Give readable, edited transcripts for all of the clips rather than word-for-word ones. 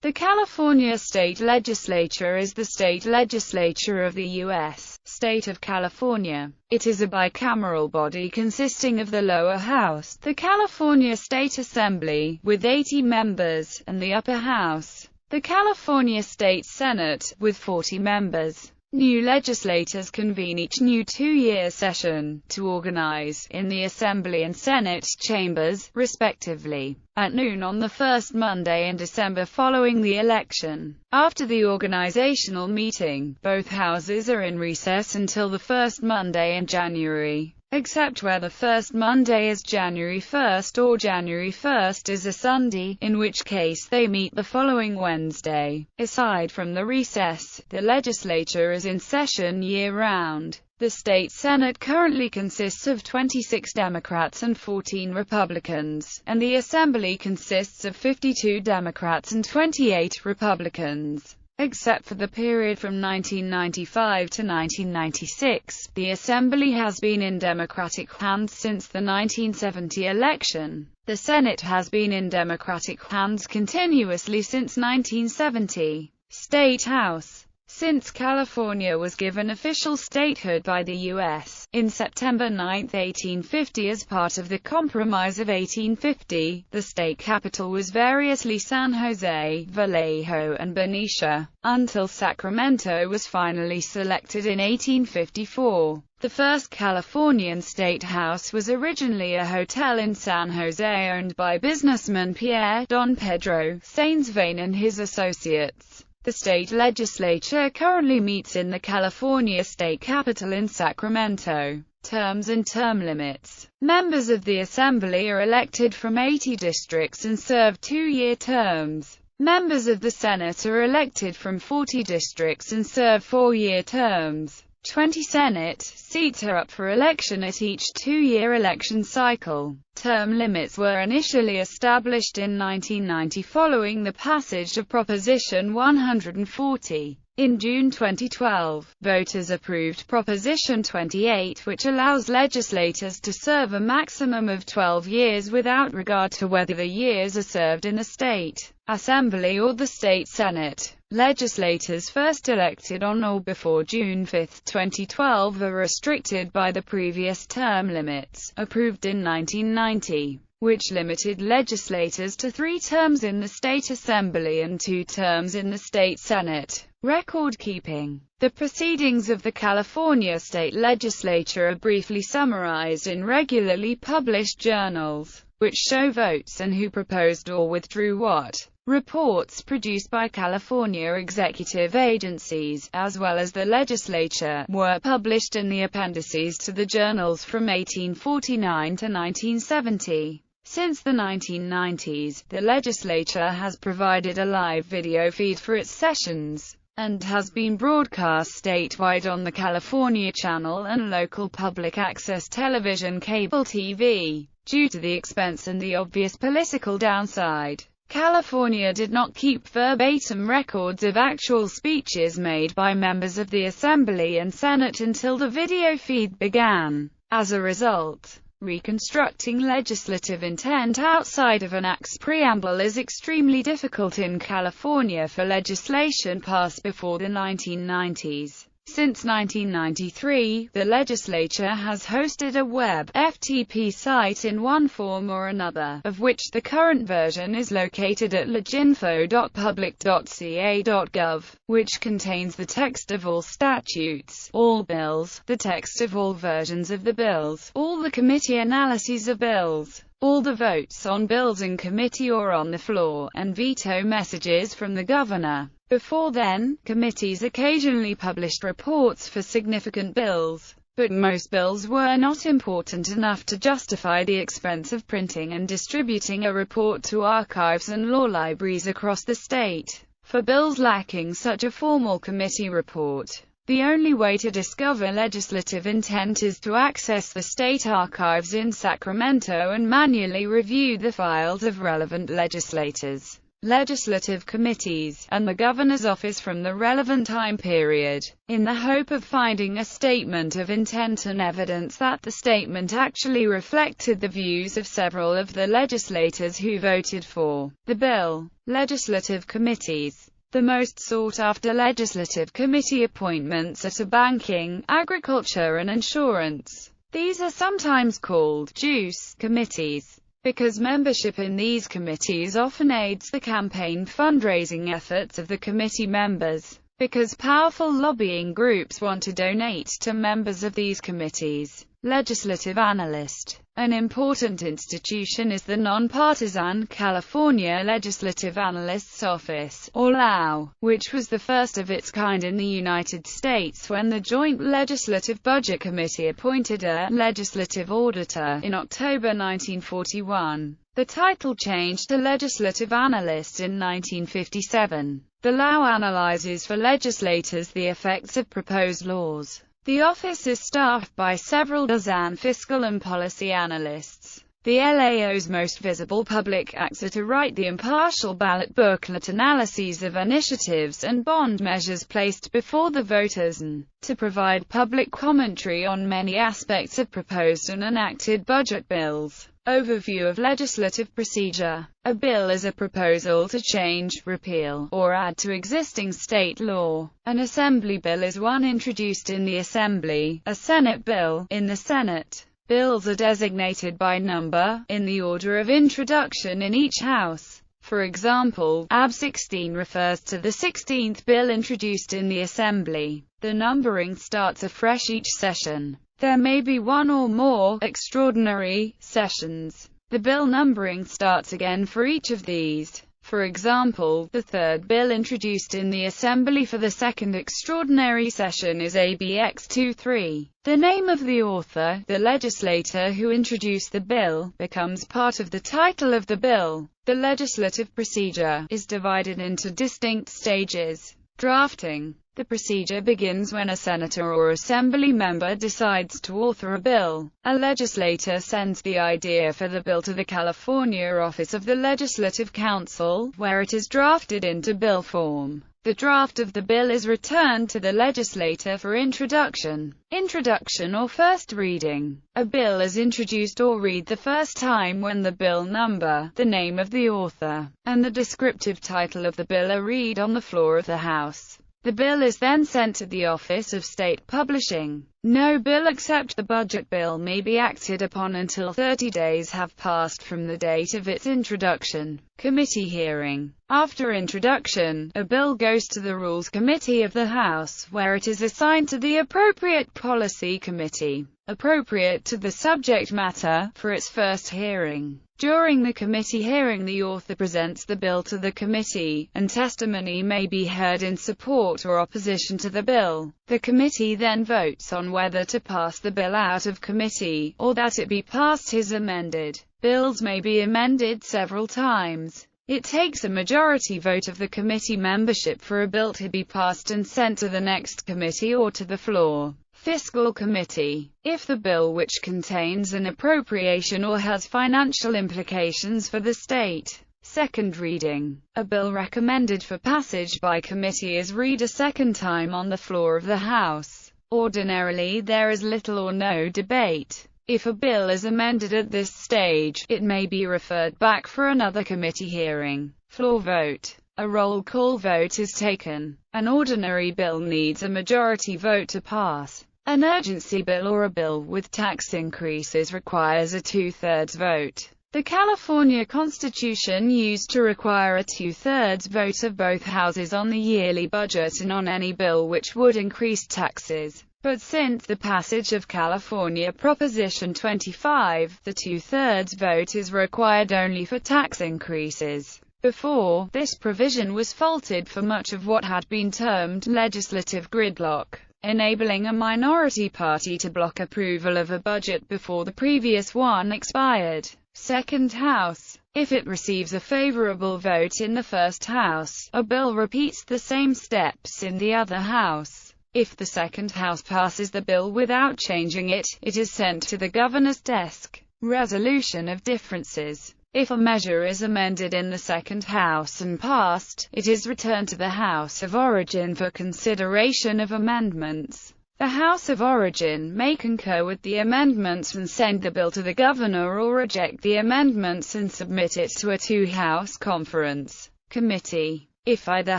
The California State Legislature is the state legislature of the U.S. state of California. It is a bicameral body consisting of the lower house, the California State Assembly, with 80 members, and the upper house, the California State Senate, with 40 members. New legislators convene each new two-year session, to organize, in the Assembly and Senate chambers, respectively, at noon on the first Monday in December following the election. After the organizational meeting, both houses are in recess until the first Monday in January, except where the first Monday is January 1st or January 1st is a Sunday, in which case they meet the following Wednesday. Aside from the recess, the legislature is in session year-round. The state Senate currently consists of 26 Democrats and 14 Republicans, and the Assembly consists of 52 Democrats and 28 Republicans. Except for the period from 1995 to 1996, the Assembly has been in Democratic hands since the 1970 election. The Senate has been in Democratic hands continuously since 1970. State House. Since California was given official statehood by the U.S. in September 9, 1850 as part of the Compromise of 1850, the state capital was variously San Jose, Vallejo, and Benicia, until Sacramento was finally selected in 1854. The first Californian State House was originally a hotel in San Jose owned by businessman Pierre Don Pedro Sainsvain and his associates. The state legislature currently meets in the California state capitol in Sacramento. Terms and term limits. Members of the Assembly are elected from 80 districts and serve two-year terms. Members of the Senate are elected from 40 districts and serve four-year terms. 20 Senate seats are up for election at each two-year election cycle. Term limits were initially established in 1990 following the passage of Proposition 140. In June 2012, voters approved Proposition 28, which allows legislators to serve a maximum of 12 years without regard to whether the years are served in the state Assembly or the state Senate. Legislators first elected on or before June 5, 2012 are restricted by the previous term limits, approved in 1990, which limited legislators to 3 terms in the state Assembly and 2 terms in the state Senate. Record-keeping. The proceedings of the California State Legislature are briefly summarized in regularly published journals, which show votes and who proposed or withdrew what. Reports produced by California executive agencies, as well as the legislature, were published in the appendices to the journals from 1849 to 1970. Since the 1990s, the legislature has provided a live video feed for its sessions, and has been broadcast statewide on the California Channel and local public access television cable TV. Due to the expense and the obvious political downside, California did not keep verbatim records of actual speeches made by members of the Assembly and Senate until the video feed began. As a result, reconstructing legislative intent outside of an act's preamble is extremely difficult in California for legislation passed before the 1990s. Since 1993, the legislature has hosted a web FTP site in one form or another, of which the current version is located at leginfo.public.ca.gov, which contains the text of all statutes, all bills, the text of all versions of the bills, all the committee analyses of bills, all the votes on bills in committee or on the floor, and veto messages from the governor. Before then, committees occasionally published reports for significant bills, but most bills were not important enough to justify the expense of printing and distributing a report to archives and law libraries across the state. For bills lacking such a formal committee report, the only way to discover legislative intent is to access the state archives in Sacramento and manually review the files of relevant legislators. legislative committees, and the governor's office from the relevant time period, in the hope of finding a statement of intent and evidence that the statement actually reflected the views of several of the legislators who voted for the bill. Legislative committees. The most sought-after legislative committee appointments are to banking, agriculture and insurance. These are sometimes called juice committees, because membership in these committees often aids the campaign fundraising efforts of the committee members, because powerful lobbying groups want to donate to members of these committees. Legislative analyst. An important institution is the nonpartisan California Legislative Analysts Office, or LAO, which was the first of its kind in the United States when the Joint Legislative Budget Committee appointed a legislative auditor in October 1941. The title changed to legislative analyst in 1957. The LAO analyzes for legislators the effects of proposed laws. The office is staffed by several dozen fiscal and policy analysts. The LAO's most visible public acts are to write the impartial ballot booklet analyses of initiatives and bond measures placed before the voters and to provide public commentary on many aspects of proposed and enacted budget bills. Overview of legislative procedure. A bill is a proposal to change, repeal, or add to existing state law. An assembly bill is one introduced in the Assembly, a Senate bill, in the Senate. Bills are designated by number, in the order of introduction in each House. For example, AB 16 refers to the 16th bill introduced in the Assembly. The numbering starts afresh each session. There may be one or more extraordinary sessions. The bill numbering starts again for each of these. For example, the third bill introduced in the Assembly for the second extraordinary session is ABX 23. The name of the author, the legislator who introduced the bill, becomes part of the title of the bill. The legislative procedure is divided into distinct stages. Drafting. The procedure begins when a senator or assembly member decides to author a bill. A legislator sends the idea for the bill to the California Office of the Legislative Council, where it is drafted into bill form. The draft of the bill is returned to the legislator for introduction. Introduction or first reading. A bill is introduced or read the first time when the bill number, the name of the author, and the descriptive title of the bill are read on the floor of the House. The bill is then sent to the Office of State Publishing. No bill except the budget bill may be acted upon until 30 days have passed from the date of its introduction. Committee hearing. After introduction, a bill goes to the Rules Committee of the House, where it is assigned to the appropriate policy committee, appropriate to the subject matter, for its first hearing. During the committee hearing, the author presents the bill to the committee, and testimony may be heard in support or opposition to the bill. The committee then votes on whether to pass the bill out of committee, or that it be passed as amended. Bills may be amended several times. It takes a majority vote of the committee membership for a bill to be passed and sent to the next committee or to the floor. Fiscal Committee. If the bill which contains an appropriation or has financial implications for the state. Second reading. A bill recommended for passage by committee is read a second time on the floor of the House. Ordinarily, there is little or no debate. If a bill is amended at this stage, it may be referred back for another committee hearing. Floor vote. A roll call vote is taken. An ordinary bill needs a majority vote to pass. An urgency bill or a bill with tax increases requires a two-thirds vote. The California Constitution used to require a two-thirds vote of both houses on the yearly budget and on any bill which would increase taxes. But since the passage of California Proposition 25, the two-thirds vote is required only for tax increases. Before, this provision was faulted for much of what had been termed legislative gridlock, enabling a minority party to block approval of a budget before the previous one expired. Second House. If it receives a favorable vote in the first House, a bill repeats the same steps in the other House. If the second House passes the bill without changing it, it is sent to the governor's desk. Resolution of differences. If a measure is amended in the second House and passed, it is returned to the House of Origin for consideration of amendments. The House of Origin may concur with the amendments and send the bill to the governor, or reject the amendments and submit it to a two-house conference committee. If either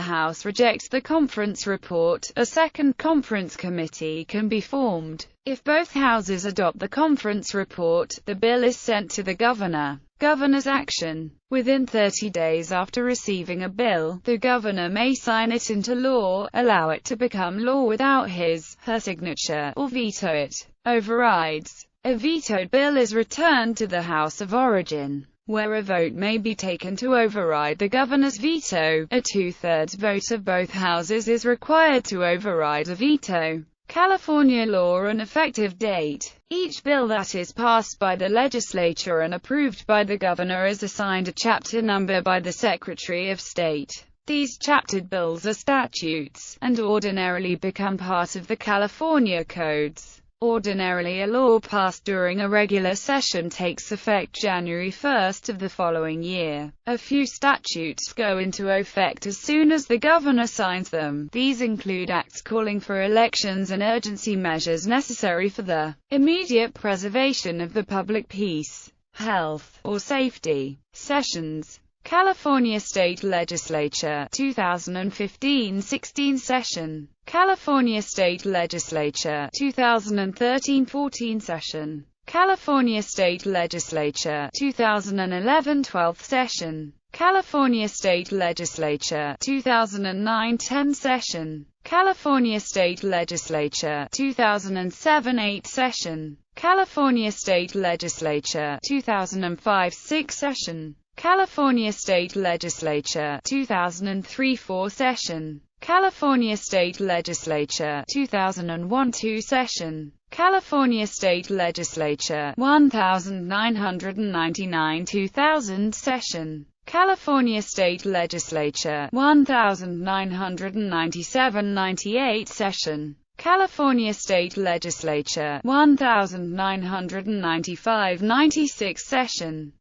house rejects the conference report, a second conference committee can be formed. If both houses adopt the conference report, the bill is sent to the governor. Governor's action. Within 30 days after receiving a bill, the governor may sign it into law, allow it to become law without his/her signature, or veto it. Overrides. A vetoed bill is returned to the House of Origin, where a vote may be taken to override the governor's veto. A two-thirds vote of both houses is required to override a veto. California law and effective date. Each bill that is passed by the legislature and approved by the governor is assigned a chapter number by the Secretary of State. These chaptered bills are statutes, and ordinarily become part of the California codes. Ordinarily, a law passed during a regular session takes effect January 1st of the following year. A few statutes go into effect as soon as the governor signs them. These include acts calling for elections and urgency measures necessary for the immediate preservation of the public peace, health, or safety. Sessions. California State Legislature 2015-16 session. California State Legislature 2013-14 session. California State Legislature 2011 12th session. California State Legislature 2009-10 session. California State Legislature 2007 8 session. California State Legislature 2005-6 session. California State Legislature 2003-4 session. California State Legislature 2001-2 session. California State Legislature 1999-2000 session. California State Legislature 1997-98 session. California State Legislature 1995-96 session.